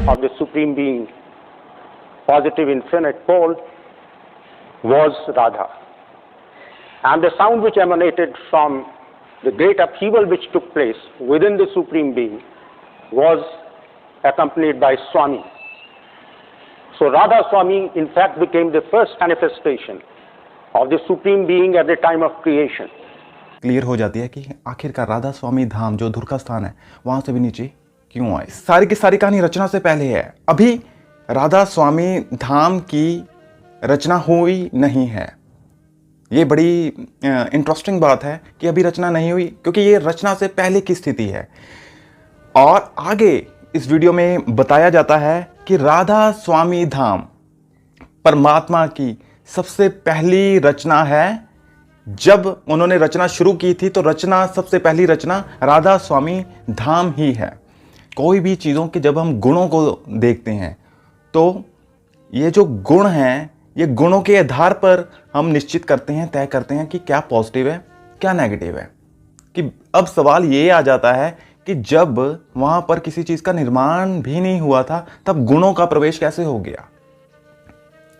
of the Supreme Being, positive infinite pole, was Radha. And the sound which emanated from the great upheaval which took place within the Supreme Being was accompanied by Swami. So Radha Swami in fact became the first manifestation of the Supreme Being at the time of creation. Clear हो जाती है कि आखिरकार राधा स्वामी धाम जो धुर का स्थान है वहां से भी नीचे क्यों आए। सारी की सारी कहानी रचना से पहले है। अभी राधा स्वामी धाम की रचना हुई नहीं है। ये बड़ी इंटरेस्टिंग बात है कि अभी रचना नहीं हुई, क्योंकि ये रचना से पहले की स्थिति है। और आगे इस वीडियो में बताया जाता है कि राधा स्वामी धाम परमात्मा की सबसे पहली रचना है। जब उन्होंने रचना शुरू की थी तो सबसे पहली रचना राधा स्वामी धाम ही है। कोई भी चीज़ों के जब हम गुणों को देखते हैं तो ये जो गुण हैं, ये गुणों के आधार पर हम निश्चित करते हैं, तय करते हैं कि क्या पॉजिटिव है क्या नेगेटिव है। कि अब सवाल ये आ जाता है कि जब वहाँ पर किसी चीज़ का निर्माण भी नहीं हुआ था तब गुणों का प्रवेश कैसे हो गया,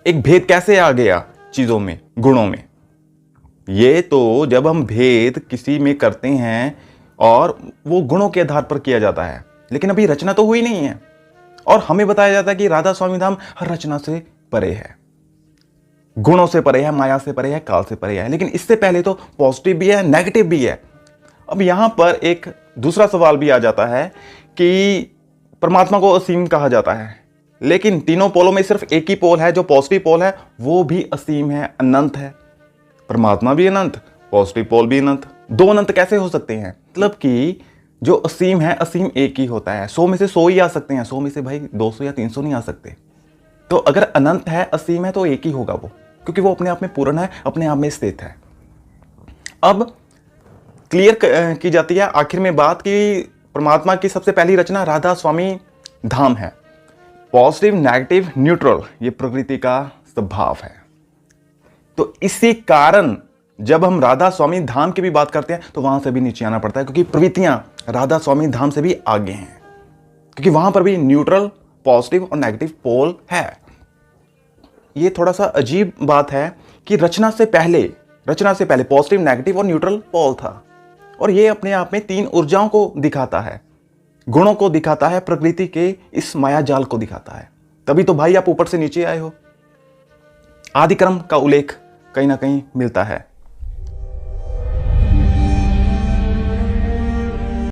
एक भेद कैसे आ गया चीज़ों में, गुणों में। ये तो जब हम भेद किसी में करते हैं और वो गुणों के आधार पर किया जाता है, लेकिन अभी रचना तो हुई नहीं है। और हमें बताया जाता है कि राधा स्वामी धाम हर रचना से परे है, गुणों से परे है, माया से परे है, काल से परे है। लेकिन इससे पहले तो पॉजिटिव भी है, नेगेटिव भी है। अब यहां पर एक दूसरा सवाल भी आ जाता है कि परमात्मा को असीम कहा जाता है, लेकिन तीनों पोलों में सिर्फ एक ही पोल है जो पॉजिटिव पोल है, वो भी असीम है, अनंत है। परमात्मा भी अनंत, पॉजिटिव पोल भी अनंत। दो अनंत कैसे हो सकते हैं? मतलब कि जो असीम है, असीम एक ही होता है। 100 में से 100 ही आ सकते हैं, 100 में से भाई 200 या 300 नहीं आ सकते। तो अगर अनंत है, असीम है, तो एक ही होगा वो, क्योंकि वो अपने आप में पूर्ण है, अपने आप में स्थित है। अब क्लियर की जाती है आखिर में बात कि परमात्मा की सबसे पहली रचना राधा स्वामी धाम है। पॉजिटिव, नेगेटिव, न्यूट्रल, ये प्रकृति का स्वभाव है। तो इसी कारण जब हम राधा स्वामी धाम की भी बात करते हैं तो वहां से भी नीचे आना पड़ता है, क्योंकि प्रवृत्तियां राधा स्वामी धाम से भी आगे हैं, क्योंकि वहां पर भी न्यूट्रल, पॉजिटिव और नेगेटिव पोल है। ये थोड़ा सा अजीब बात है कि रचना से पहले पॉजिटिव, नेगेटिव और न्यूट्रल पोल था। और ये अपने आप में तीन ऊर्जाओं को दिखाता है, गुणों को दिखाता है, प्रकृति के इस माया जाल को दिखाता है। तभी तो भाई आप ऊपर से नीचे आए हो। आदि क्रम का उल्लेख कहीं ना कहीं मिलता है।